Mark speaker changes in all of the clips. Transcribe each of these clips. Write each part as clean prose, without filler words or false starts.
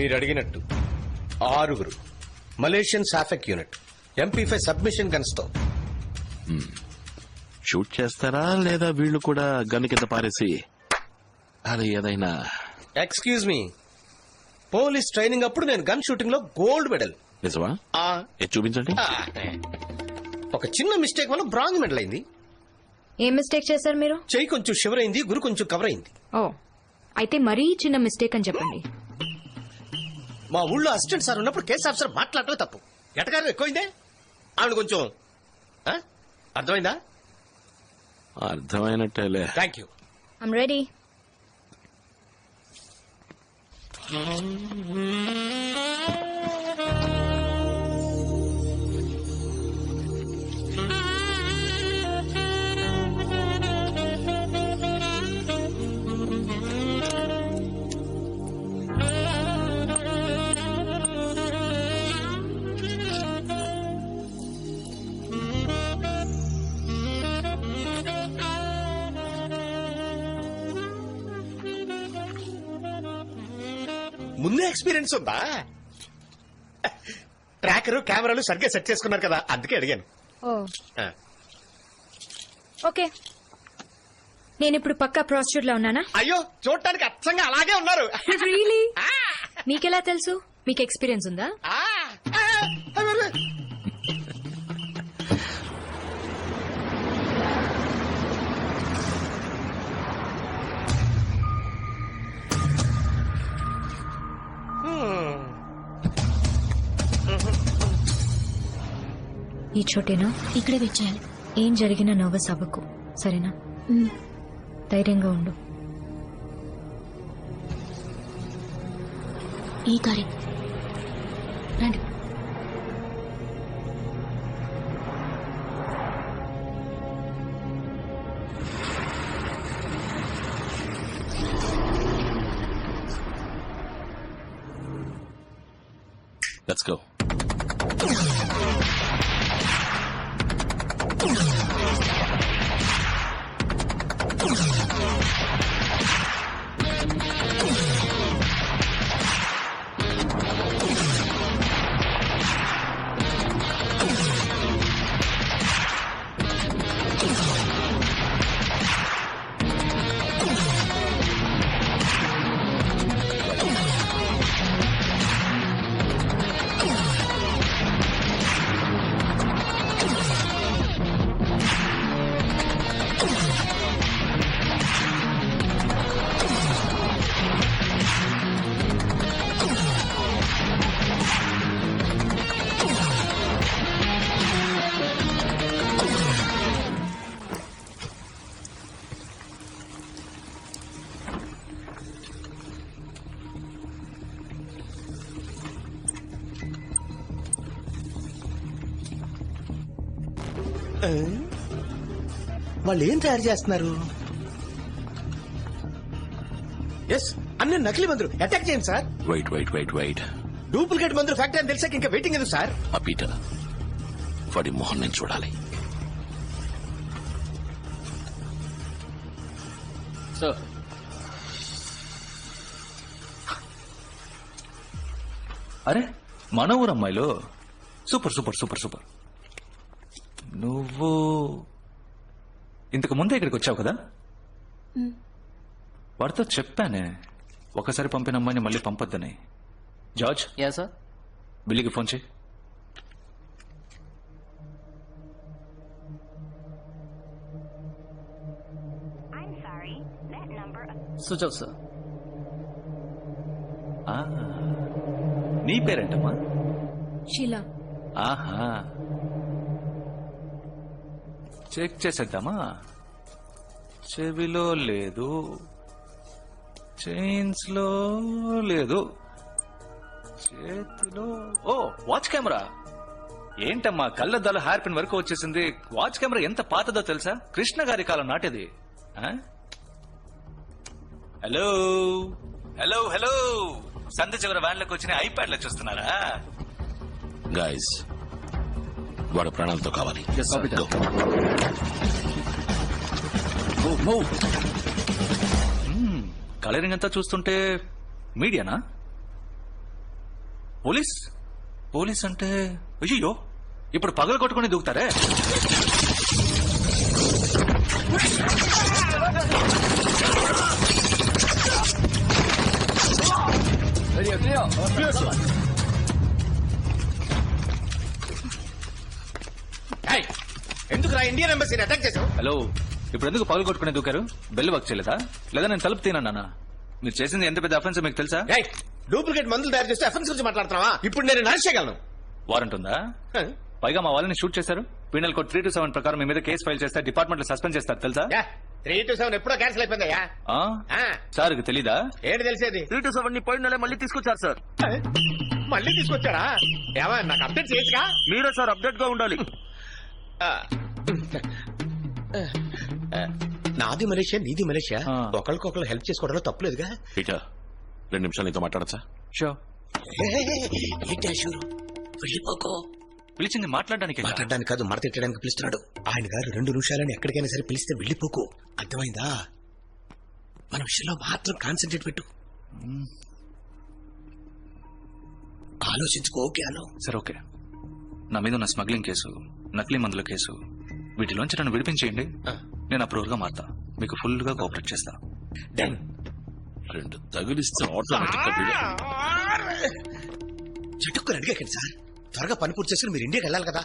Speaker 1: మీరు అడిగినట్టు 6 మలేషియన్ సాఫెక్ యూనిట్ MP5 సబ్మిషన్ గన్స్ తో.
Speaker 2: షూట్ చేస్తారా లేదా వీళ్ళు కూడా గన్ కింద పారేసి అది ఏదైనా?
Speaker 1: ఎక్స్క్యూజ్ మీ, పోలీస్ ట్రైనింగ్ అప్పుడు నేను గన్ షూటింగ్ లో గోల్డ్ మెడల్.
Speaker 2: నిజమా? చూపించండి.
Speaker 1: ఒక చిన్న మిస్టేక్ వల్ల బ్రాంజ్ మెడల్ అయింది.
Speaker 3: ఏం మిస్టేక్ చేశారు మీరు?
Speaker 1: చెయ్యి కొంచెం షివర్ అయింది, గురు కొంచెం కవర్ అయింది.
Speaker 3: ఓ, అయితే మరీ చిన్న మిస్టేక్ అని చెప్పండి.
Speaker 1: మా ఊళ్ళో అసిస్టెంట్ సార్ ఉన్నప్పుడు కేసు ఆఫీసర్ మాట్లాడటమే తప్పు. ఎటకారం ఎక్కువైందే. ఆవిడ కొంచెం అర్థమైందా?
Speaker 2: అర్థమైనట్టేలే.
Speaker 1: Thank you.
Speaker 3: I'm ready.
Speaker 1: ముందే ఎక్స్పీరియన్స్ ఉందా? ట్రాకర్ కెమెరాలు సరిగ్గా సెట్ చేసుకున్నారు కదా, అందుకే అడిగాను.
Speaker 3: ఓకే, నేను ఇప్పుడు పక్కా ప్రాస్టిట్యూట్ లో ఉన్నానా?
Speaker 1: అయ్యో, చూడటానికి అచ్చంగా అలాగే ఉన్నారు.
Speaker 3: రియలీ? మీకెలా తెలుసు? మీకు ఎక్స్పీరియన్స్ ఉందా? ఈ చోటేనా?
Speaker 4: ఇక్కడే వచ్చేయాలి.
Speaker 3: ఏం జరిగినా నర్వస్ అవ్వకు, సరేనా? ధైర్యంగా ఉండు.
Speaker 4: ఈ కారే రండి.
Speaker 2: Let's go.
Speaker 1: వాళ్ళు ఏం తయారు చేస్తున్నారు? ఎస్, అన్ని నకిలీ మందులు. అటాక్ చేయండి సార్.
Speaker 2: వెయిట్.
Speaker 1: డూప్లికేట్ మందులు ఫ్యాక్టరీ అని తెలిసాక ఇంకా వెయిటింగ్ ఎందుకు సార్?
Speaker 2: ఆ పీటర్, వాడి మొహం నేను చూడాలి.
Speaker 5: సార్, అరే మన ఊరు అమ్మాయిలు. Super super super super. నువ్వు ఇంతకు ముందే ఇక్కడికి వచ్చావు కదా? వాడితో చెప్పానే ఒకసారి పంపిన అమ్మాయిని మళ్ళీ పంపొద్దని. జార్జ్,
Speaker 6: సార్,
Speaker 5: బిల్లీకి ఫోన్ చేయి.
Speaker 6: Switch off sir.
Speaker 5: నీ పేరేంటమ్మా?
Speaker 3: షీలా.
Speaker 5: ఆహా, చెక్ చేసేద్దామా? చెవిలో లేదు, చైన్స్ లో లేదు, చేతిలో. ఓ, వాచ్ కెమెరా. ఏంటమ్మా, కళ్ళద్దాల హెయిర్ పిన్ వరకు వచ్చేసింది. వాచ్ కెమెరా ఎంత పాతదో తెలుసా? కృష్ణ గారి కాలం నాటిది. హలో హలో హలో, సంధి చివరి వ్యాన్లకు వచ్చిన ఐప్యాడ్లు చూస్తున్నారా?
Speaker 2: గైస్, వాడు ప్రాణాలతో కావాలి.
Speaker 5: కలరింగ్ అంతా చూస్తుంటే మీడియానా? పోలీస్ పోలీస్ అంటే అయ్యో ఇప్పుడు పగలు కొట్టుకుని దూకుతారే.
Speaker 1: ఎందుకు రా ఇండియన్ ఎంబసీని అటాక్ చేసావు?
Speaker 5: హలో, ఇప్పుడు ఎందుకు పగలు కొట్టుకుని దూకారు? బెల్ వర్క్ చేయలేదా? లేదా నేను తలుపు తినన్నా? మీరు చేసింది ఎంత పెద్ద అఫెన్స్ మీకు తెలుసా?
Speaker 1: డూప్లికేట్ మందులు తయారు చేస్తే అఫెన్స్ గురించి మాట్లాడుతున్నావా? ఇప్పుడు నేను అరెస్ట్ చేయగలను.
Speaker 5: వారెంట్ ఉందా? పైగా మా వాళ్ళని షూట్ చేశారు. పీనల్ కోడ్ 327 ప్రకారం మీ మీద కేసు ఫైల్ చేస్తే డిపార్ట్మెంట్ లో సస్పెండ్ చేస్తారు తెలుసా?
Speaker 1: 327 ఎప్పుడో క్యాన్సిల్ అయిపోయిందయ్యా.
Speaker 5: సార్ తెలీదా?
Speaker 1: ఏంటి తెలిసేది?
Speaker 6: 327 ని పోయిన నెల మళ్ళీ తీసుకొచ్చారు సార్.
Speaker 1: మళ్ళీ తీసుకొచ్చాడా? ఏమా నాకు అప్డేట్ చేయొచ్చుగా?
Speaker 6: మీరే సార్ అప్డేట్ గా ఉండాలి.
Speaker 1: నాది మలేషియా, నీది మలేషియా. ఒకరికొకరు హెల్ప్ చేసుకోవడంలో తప్పులేదుగా.
Speaker 2: పీటర్ 2 నిమిషాలు నీతో మాట్లాడచ్చా?
Speaker 5: షో
Speaker 1: ఏంటి అశూరు? వెళ్ళిపోకో.
Speaker 5: పిలిచింది మాట్లాడడానికి.
Speaker 1: మాట్లాడడానికి కాదు, మడత తిట్టడానికి పిలుస్తున్నాడు. ఆయన గారు 2 నిమిషాలని ఎక్కడికైనా సరే పిలిస్తే వెళ్ళిపోకు. అర్థమైందా? మన విషయంలో మాత్రం కాన్సన్ట్రేట్ పెట్టు. ఆలోచించుకో. ఓకే అను.
Speaker 5: సరే ఓకే. నా మీద ఉన్న స్మగ్లింగ్ కేసు, నకిలీ మందుల కేసు, వీటిలోంచి నన్ను విడిపించేయండి. నేను అప్రూవల్ గా మారుతా. మీకు ఫుల్ గా కోఆపరేట్ చేస్తా.
Speaker 1: డన్.
Speaker 2: 2 తగిలిస్తే ఆటోమేటిక్ గా
Speaker 1: చటుక్కుని అడిగాకండి సార్. త్వరగా పని పూర్తి చేసుకుని మీరు ఇండియాకి వెళ్ళాలి కదా.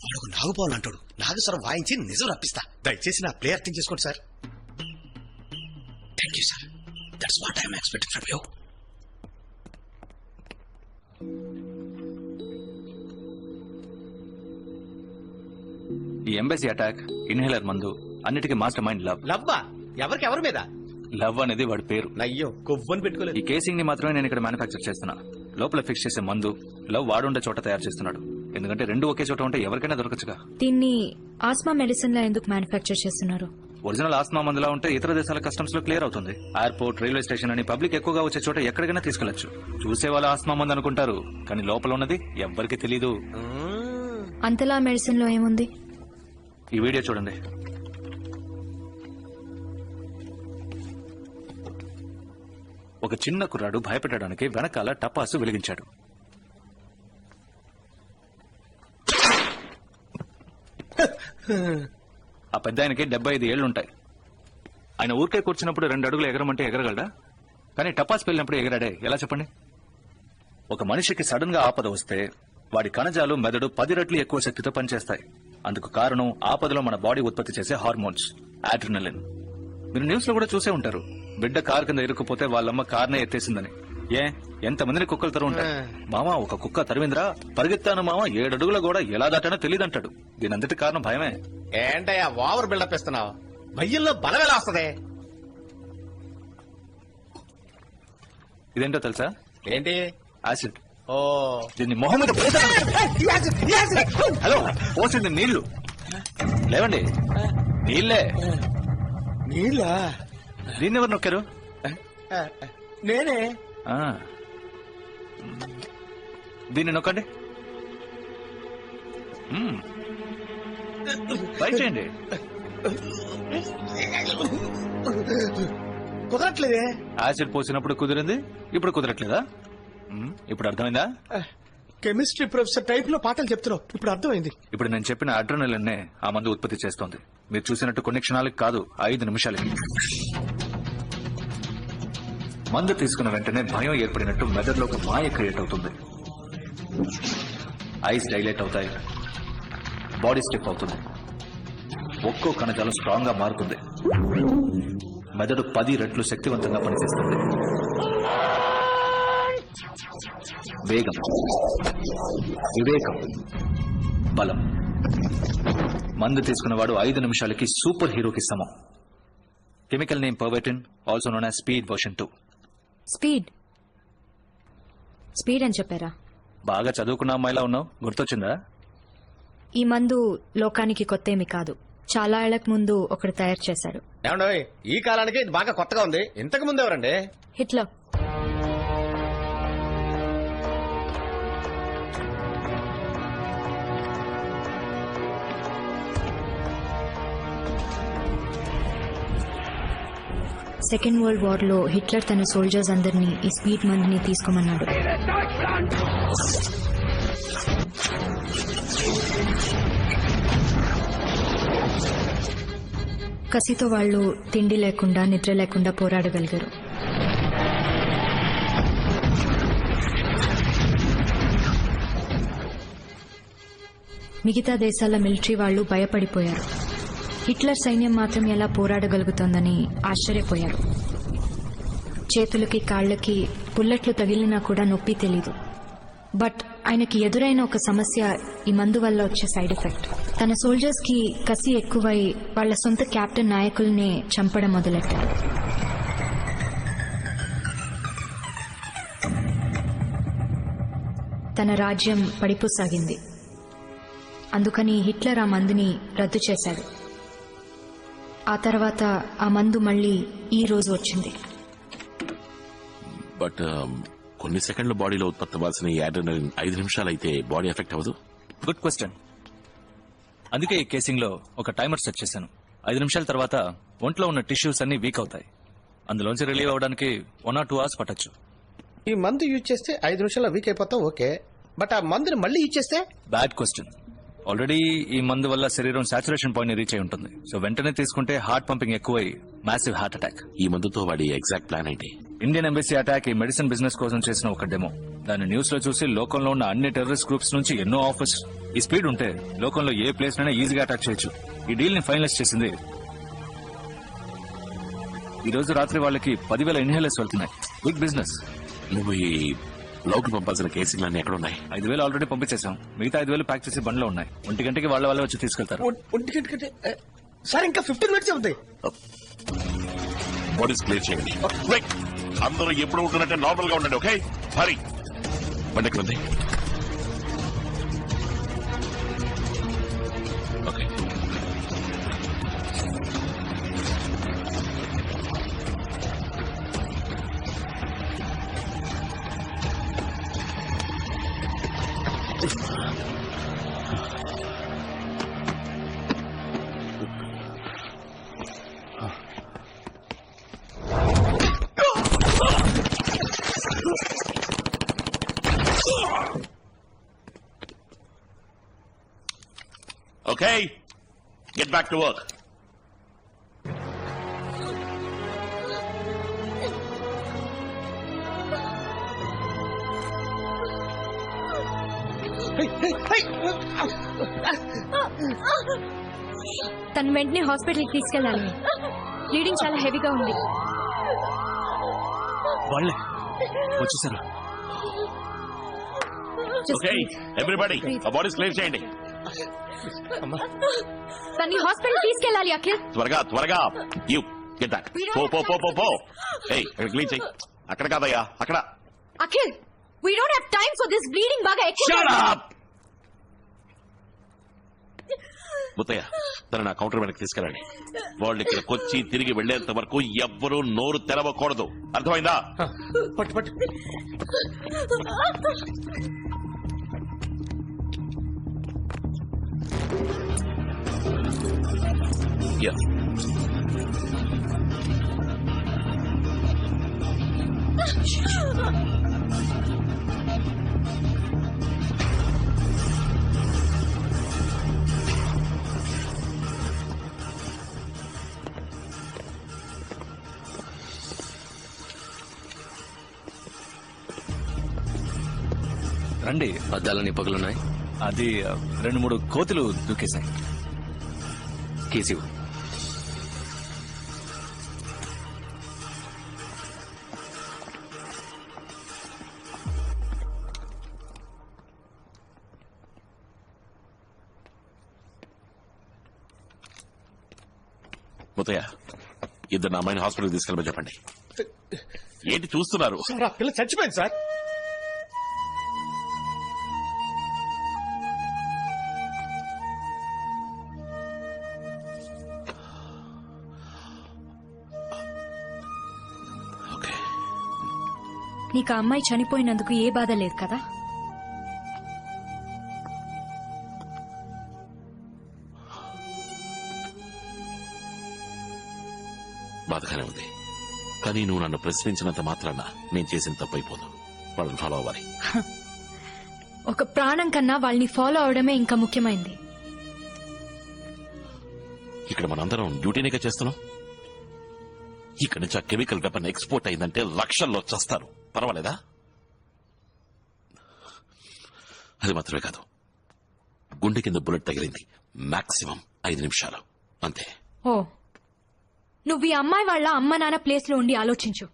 Speaker 1: వాడు నాగుపావులు అంటాడు. నాగస్వరం వాయించి నిజం రప్పిస్తా. దయచేసి నా ప్లే అర్థం చేసుకోండి sir. Thank you sir. That's what I'm expecting from you.
Speaker 5: ఈ ఎంబసీ అటాక్, ఇన్హేలర్ మందు, అన్నిటికీ మాస్టర్ మైండ్ లవ్.
Speaker 1: లవ్వా? ఎవరికి ఎవరి మీద?
Speaker 5: లవ్ అనేది వాడి పేరు.
Speaker 1: అయ్యో కొవ్వని పెట్టుకోలేదు.
Speaker 5: ఈ కేసింగ్ ని మాత్రమే నేను ఇక్కడ మ్యానుఫ్యాక్చర్ చేస్తున్నా. లోపల ఫిక్స్ చేసే మందు లవ్ వాడుండే చోట తయారు చేస్తున్నాడు. ఎందుకంటే 2 ఒకే చోట ఉంటే ఎవరికైనా దొరకచ్చుగా.
Speaker 3: దీన్ని ఆస్మా మెడిసిన్ లా ఎందుకు మ్యానుఫ్యాక్చర్ చేస్తున్నారు?
Speaker 5: ఒరిజినల్ ఆస్మా మందులా ఉంటే ఇతర దేశాల కస్టమ్స్ లో క్లియర్ అవుతుంది. ఎయిర్పోర్ట్, రైల్వే స్టేషన్ అని పబ్లిక్ ఎక్కువగా వచ్చే చోట ఎక్కడికైనా తీసుకెళ్లొచ్చు. చూసే వాళ్ళ ఆస్మా మందు అనుకుంటారు, కానీ లోపల ఉన్నది ఎవ్వరికి తెలీదు.
Speaker 3: అంతలా మెడిసిన్ లో ఏముంది?
Speaker 5: ఈ వీడియో చూడండి. ఒక చిన్న కుర్రాడు భయపెట్టడానికి వెనకాల టపాసు వెలిగించాడు. ఆ పెద్ద ఆయనకి 75 ఏళ్లుంటాయి. ఆయన ఊరికే కూర్చున్నప్పుడు 2 అడుగులు ఎగరమంటే ఎగరగలడా? కానీ టపాసు వెళ్ళినప్పుడు ఎగరాడే ఎలా చెప్పండి? ఒక మనిషికి సడన్ గా ఆపద వస్తే వాడి కణజాలు, మెదడు 10 రెట్లు ఎక్కువ శక్తితో పనిచేస్తాయి. అందుకు కారణం ఆపదలో మన బాడీ ఉత్పత్తి చేసే హార్మోన్స్, అడ్రినలిన్. మీరు న్యూస్ లో కూడా చూసే ఉంటారు, బిడ్డ కారు కింద ఇరుక్కుపోతే వాళ్ళమ్మ కార్నే ఎత్తేసిందని. ఎంతమందిని కుక్కలు తరు ఉంటాయి. మామ ఒక కుక్క తరివిందిరా, పరిగెత్తాను మామ 7 అడుగుల కూడా ఎలా దాటానో తెలియదంటాడు. దీనంతటి కారణం భయమే.
Speaker 1: ఏంటయ్యా ఓవర్ బిల్డప్ ఇస్తున్నావు? భయ్యంలో బలం ఎలా వస్తుంది?
Speaker 5: ఇదేంటో తెలుసా?
Speaker 1: ఏంటి?
Speaker 5: యాసిడ్.
Speaker 1: ఓ,
Speaker 5: దీన్ని మొహం మీద హలో పోసింది నీళ్లు. లేవండి, నీళ్లే.
Speaker 1: నీళ్ళా?
Speaker 5: దీన్ని ఎవరు నొక్కారు?
Speaker 1: నేనే.
Speaker 5: దీన్ని నొక్కండి. ట్రై చేయండి.
Speaker 1: కుదరట్లేదే.
Speaker 5: యాసిడ్ పోసినప్పుడు కుదిరింది, ఇప్పుడు కుదరట్లేదా? ఇప్పుడు అర్థమైందా?
Speaker 1: కెమిస్ట్రీ ప్రొఫెసర్ టైప్ లో పాఠాలు చెప్తున్నావు, ఇప్పుడు అర్థమైంది.
Speaker 5: ఇప్పుడు నేను చెప్పిన అడ్రినలిన్ ఆ మందు ఉత్పత్తి చేస్తోంది. మీరు చూసినట్టు కొన్ని క్షణాలకి కాదు, 5 నిమిషాలకి. మందు తీసుకున్న వెంటనే భయం ఏర్పడినట్టు మెదడులో ఒక మాయ క్రియేట్ అవుతుంది. ఐస్ డైలేట్ అవుతాయి, బాడీ స్టిఫ్ అవుతుంది, ఒక్కో కణజాలం స్ట్రాంగ్ గా మారుతుంది, మెదడు 10 రెట్లు శక్తివంతంగా పనిచేస్తుంది. వేగం, వివేకం, బలం. మందు తీసుకున్నవాడు 5 నిమిషాలకి సూపర్ హీరోకి సమం. Chemical name Pervitin, also known as speed version 2.
Speaker 3: Speed అని చెప్పారా?
Speaker 5: బాగా చదువుకున్న అమ్మాయిలా ఉన్నావు, గుర్తొచ్చిందా?
Speaker 3: ఈ మందు లోకానికి కొత్త ఏమి కాదు. చాలా ఏళ్లకు ముందు ఒకడు తయారు చేశాడు.
Speaker 1: ఏమండో ఈ కాలానికి ఇది బాగా కొత్తగా ఉంది. ఇంతకు ముందు ఎవరండి?
Speaker 3: హిట్లర్. సెకండ్ వరల్డ్ వార్ లో హిట్లర్ తన సోల్జర్స్ అందరినీ ఈ స్పీడ్ మందుని తీసుకోమన్నాడు. కసితో వాళ్ళు తిండి లేకుండా నిద్ర లేకుండా పోరాడగలిగారు. మిగతా దేశాల మిలిటరీ వాళ్ళు భయపడిపోయారు. హిట్లర్ సైన్యం మాత్రం ఎలా పోరాడగలుగుతోందని ఆశ్చర్యపోయారు. చేతులకి కాళ్లకి బుల్లెట్లు తగిలినా కూడా నొప్పి తెలీదు. బట్ ఆయనకి ఎదురైన ఒక సమస్య ఈ మందు వల్ల వచ్చే సైడ్ ఎఫెక్ట్. తన సోల్జర్స్ కి కసి ఎక్కువై వాళ్ల సొంత కెప్టెన్ నాయకుల్ని చంపడం మొదలెట్టారు. తన రాజ్యం పడిపోసాగింది. అందుకని హిట్లర్ ఆ మందుని రద్దు చేశాడు. ఆ తర్వాత ఆ మందు మళ్లీ ఈ రోజు వచ్చింది.
Speaker 2: బట్ కొన్ని సెకండ్ల బాడీలో ఉత్పత్తి అవ్వాల్సిన ఈ అడ్రినలిన్ 5 నిమిషాలు అయితే బాడీ ఎఫెక్ట్ అవ్వదు.
Speaker 5: Good question. అందుకే ఈ కేసింగ్ లో ఒక టైమర్ సెట్ చేశాను. 5 నిమిషాల తర్వాత ఒంట్లో ఉన్న టిష్యూస్ అన్ని వీక్ అవుతాయి. అందులోంచి రిలీవ్ అవడానికి 1 or 2 hours పట్టొచ్చు.
Speaker 1: ఈ మందు యూజ్ చేస్తే 5 నిమిషాల్లో వీక్ అయిపోతాం, ఓకే. బట్ ఆ మందుని మళ్ళీ యూజ్ చేస్తే?
Speaker 5: Bad question. ఆల్రెడీ ఈ మందు వల్ల శరీరం సాచురేషన్ పాయింట్ రీచ్ అయి ఉంటుంది. సో వెంటనే తీసుకుంటే హార్ట్ పంపింగ్ ఎక్కువై మ్యాసివ్ హార్ట్ అటాక్.
Speaker 2: ఈ మందుతో వాడి ఎగ్జాక్ట్ ప్లాన్ ఏంటి?
Speaker 5: ఇండియన్ ఎంబసీ అటాక్ ఈ మెడిసిన్ బిజినెస్ కోసం చేసిన ఒక డెమో. దాన్ని న్యూస్ లో చూసి లోకంలో ఉన్న అన్ని టెర్రరిస్ట్ గ్రూప్స్ నుంచి ఎన్నో ఆఫర్స్. ఈ స్పీడ్ ఉంటే లోకంలో ఏ ప్లేస్ నైనా ఈజీగా అటాక్ చేయొచ్చు. ఈ డీల్ ని ఫైనలైజ్ చేసింది ఈ రోజు రాత్రి. వాళ్ళకి 10,000 ఇన్హేలర్స్ వెళ్తున్నాయి. Big business.
Speaker 2: నువ్వు ఈ లోకి పంపాల్సిన కేసులు అన్ని ఎక్కడ ఉన్నాయి?
Speaker 5: 5,000 ఆల్రెడీ పంపించేశాం. మిగతా 5,000 ప్యాక్ చేసి బండ్లో ఉన్నాయి. 1 గంటకి వాళ్ళ వచ్చి తీసుకెళ్తారు.
Speaker 1: 1 గంటకంటే సార్ ఇంకా 15 minutes ఉంది.
Speaker 2: బాడీస్ క్లియర్ చేయండి. Quick. అందరూ ఎప్పుడు ఉంటున్నట్టే నార్మల్ గా ఉండండి. ఓకే, హరి. బండి ఎక్కడ ఉంది? Okay.
Speaker 7: Okay, get back to work.
Speaker 3: తను వెంటనే హాస్పిటల్కి తీసుకెళ్లాలి. బ్లీడింగ్ చాలా హెవీగా ఉంది.
Speaker 5: వాళ్ళే వచ్చేసారు.
Speaker 7: Okay, everybody, a body's clear చేయండి.
Speaker 3: తన్ని హాస్పిటల్ తీసుకెళ్లాలి. అఖిల్,
Speaker 7: త్వరగా యూ గెట్ బ్యాక్. పో ఏయ్, క్లీన్ చేయి. అక్కడ కాదయ్యా, అక్కడ.
Speaker 3: Akhil, we don't have time for this bleeding. బాగా ఎక్కువ.
Speaker 7: Shut up.
Speaker 2: ముత్తయ్య, తన నా కౌంటర్ వెనక్కి తీసుకెళ్ళండి. వాళ్ళు ఇక్కడికి వచ్చి తిరిగి వెళ్లేంత వరకు ఎవ్వరూ నోరు తెరవకూడదు. అర్థమైందా?
Speaker 1: పట్టు.
Speaker 2: Yeah.
Speaker 5: రండి.
Speaker 8: అద్దాలని పగులున్నాయి.
Speaker 5: అది 2-3 కోతులు దూకేశాయి.
Speaker 8: కేసు
Speaker 2: ముత్తయ్య, ఇద్దరు నా అమ్మాయిని హాస్పిటల్ తీసుకెళ్ళమని చెప్పండి. ఏంటి చూస్తున్నారు?
Speaker 1: సార్ ఆ పిల్ల చచ్చిపోయింది సార్.
Speaker 2: ఓకే.
Speaker 3: నీకు ఆ అమ్మాయి చనిపోయినందుకు ఏ బాధ లేదు కదా?
Speaker 2: బాధగానే ఉంది. కానీ నువ్వు నన్ను ప్రశ్నించినంత మాత్రాన నేను చేసిన తప్పైపోదు. వాళ్ళని ఫాలో అవ్వాలి.
Speaker 3: ఒక ప్రాణం కన్నా వాళ్ళని ఫాలో అవడమే ఇంకా ముఖ్యమైంది.
Speaker 2: ఇక్కడ మనందరం డ్యూటీనిగా చేస్తున్నాం. ఇక్కడి నుంచి ఆ కెమికల్ వెపన్ ఎక్స్పోర్ట్ అయిందంటే లక్షల్లో చేస్తారు. పర్వాలేదా? అది మాత్రమే కాదు, గుండె కింద బుల్లెట్ తగిలింది. మాక్సిమం 5 నిమిషాలు అంతే.
Speaker 3: ఓ, నువ్వు ఈ అమ్మాయి వాళ్ళ అమ్మ నాన్న ప్లేస్ లో ఉండి ఆలోచించు.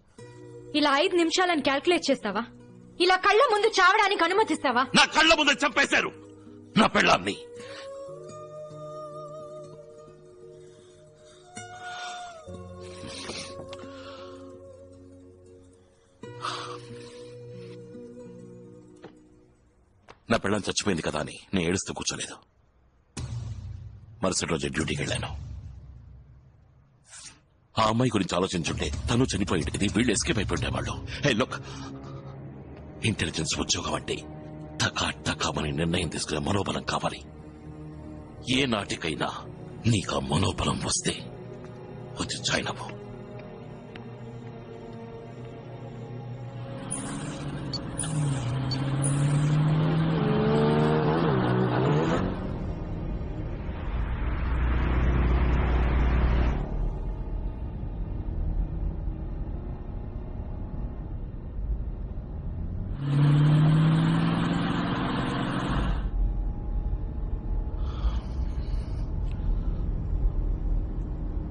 Speaker 3: ఇలా 5 నిమిషాలని క్యాల్కులేట్ చేస్తావా? ఇలా కళ్ళ ముందు చావడానికి అనుమతిస్తావా?
Speaker 2: నా కళ్ళ ముందే చంపేశారు నా పెళ్ళాన్ని. నా పెళ్ళం చచ్చిపోయింది కదా అని నేను ఏడుస్తూ కూర్చోలేదు. మరుసటి రోజు డ్యూటీకి వెళ్ళాను. ఆ అమ్మాయి గురించి ఆలోచించుంటే తను చనిపోయేది, వీళ్ళు ఎస్కేప్ అయిపోయి ఉండేవాళ్ళు. హే లుక్, ఇంటెలిజెన్స్ ఉద్యోగం అంటే టకామని నిర్ణయం తీసుకునే మనోబలం కావాలి. ఏ నాటికైనా నీకు ఆ మనోబలం వస్తే వచ్చి జాయిన్ అవ్వు.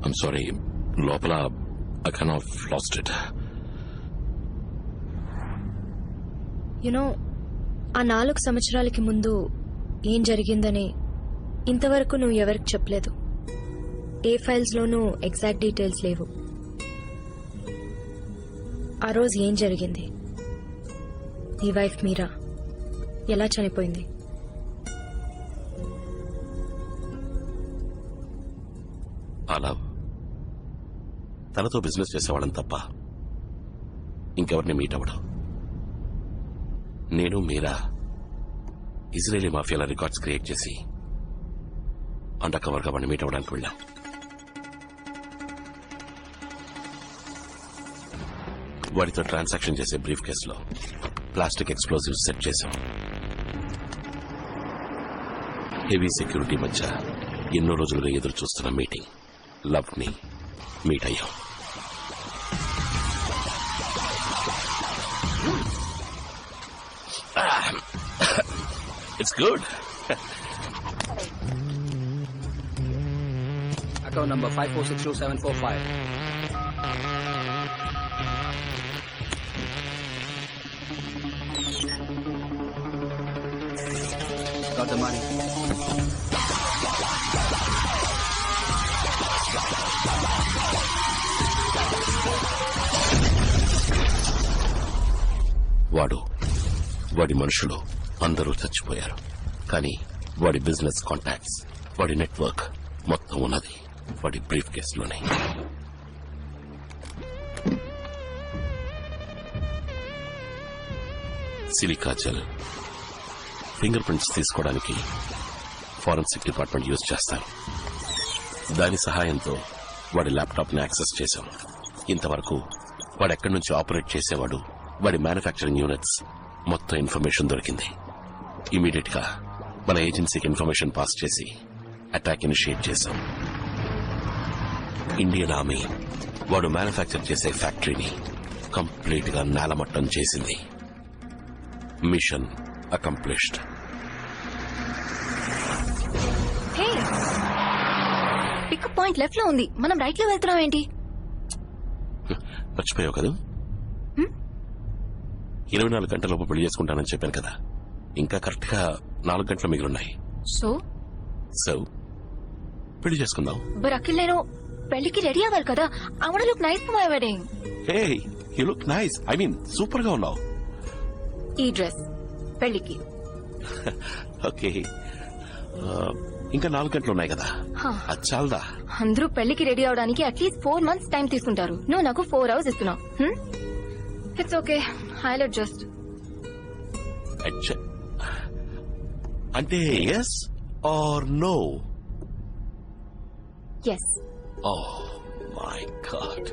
Speaker 2: I'm sorry, లోపల I kind of lost it.
Speaker 3: You know, ఆ 4 సంవత్సరాలకి ముందు ఏం జరిగిందని ఇంతవరకు నువ్వు ఎవరికి చెప్పలేదు. ఏ ఫైల్స్ లోనూ ఎగ్జాక్ట్ డీటెయిల్స్ లేవు. ఆ రోజు ఏం జరిగింది? నీ వైఫ్ మీరా ఎలా చనిపోయింది?
Speaker 2: అలా తనతో బిజినెస్ చేసేవాళ్ళని తప్ప ఇంకెవరిని మీట్ అవ్వడం. నేను మీరా ఇజ్రాయేలీ మాఫియాల రికార్డ్స్ క్రియేట్ చేసి అండర్ కవర్ గా వాడిని మీట్ అవ్వడానికి వెళ్ళాం. వాడితో ట్రాన్సాక్షన్ చేసే బ్రీఫ్ కేసులో ప్లాస్టిక్ ఎక్స్ప్లోజివ్ సెట్ చేశాం. హెవీ సెక్యూరిటీ మధ్య ఎన్నో రోజులుగా ఎదురు చూస్తున్న మీటింగ్ లవ్ ని మీట్ అయ్యాం. It's good.
Speaker 8: Account number 54622745. Got the money.
Speaker 2: వాడి మనుషులు అందరూ చచ్చిపోయారు. కానీ వాడి బిజినెస్ కాంటాక్ట్స్, వాడి నెట్వర్క్ మొత్తం ఉన్నది వాడి బ్రీఫ్ కేసులోనే. సిలికా జెల్ ఫింగర్ ప్రింట్స్ తీసుకోవడానికి ఫారెన్సిక్ డిపార్ట్మెంట్ యూజ్ చేస్తారు. దాని సహాయంతో వాడి ల్యాప్టాప్ ని యాక్సెస్ చేశాం. ఇంతవరకు వాడెక్కడి నుంచి ఆపరేట్ చేసేవాడు, వాడి మ్యానుఫ్యాక్చరింగ్ యూనిట్స్ మొత్తం ఇన్ఫర్మేషన్ దొరికింది. ఇమీడియట్ గా మన ఏజెన్సీకి ఇన్ఫర్మేషన్ పాస్ చేసి అటాక్ ఇనిషియేట్ చేశాం. ఇండియన్ ఆర్మీ వాడు మ్యానుఫ్యాక్చర్ చేసే ఫ్యాక్టరీని కంప్లీట్ గా నేలమట్టం చేసింది. Mission accomplished.
Speaker 4: Pickup point left లో ఉంది, మనం రైట్ లో వెళ్తున్నాం ఏంటి?
Speaker 2: మర్చిపోయావు కదా, 24 గంటలలోపు పెళ్లి చేసుకుంటానని చెప్పాను కదా. ఇంకా కరెక్ట్ గా 4 గంటలు మిగిలిన్నాయి. సో పెళ్లి చేసుకుందాం.
Speaker 4: బట్ అఖిల్, నేను పెళ్లికి రెడీ అవ్వాలి కదా. I want to look nice for my wedding.
Speaker 2: Hey, you look nice. I mean super గా ఉన్నావు.
Speaker 4: ఈ డ్రెస్ పెళ్లికి.
Speaker 2: ఓకే, ఇంకా 4 గంటలు ఉన్నాయి కదా, అది చాలదా?
Speaker 4: అందరూ పెళ్లికి రెడీ అవడానికి అట్లీస్ట్ 4 months టైం తీసుకుంటారు. నువ్వు నాకు 4 hours ఇస్తున్నావు. It's okay, I will adjust.
Speaker 2: అంటే yes or no?
Speaker 4: Yes.
Speaker 2: Oh my God.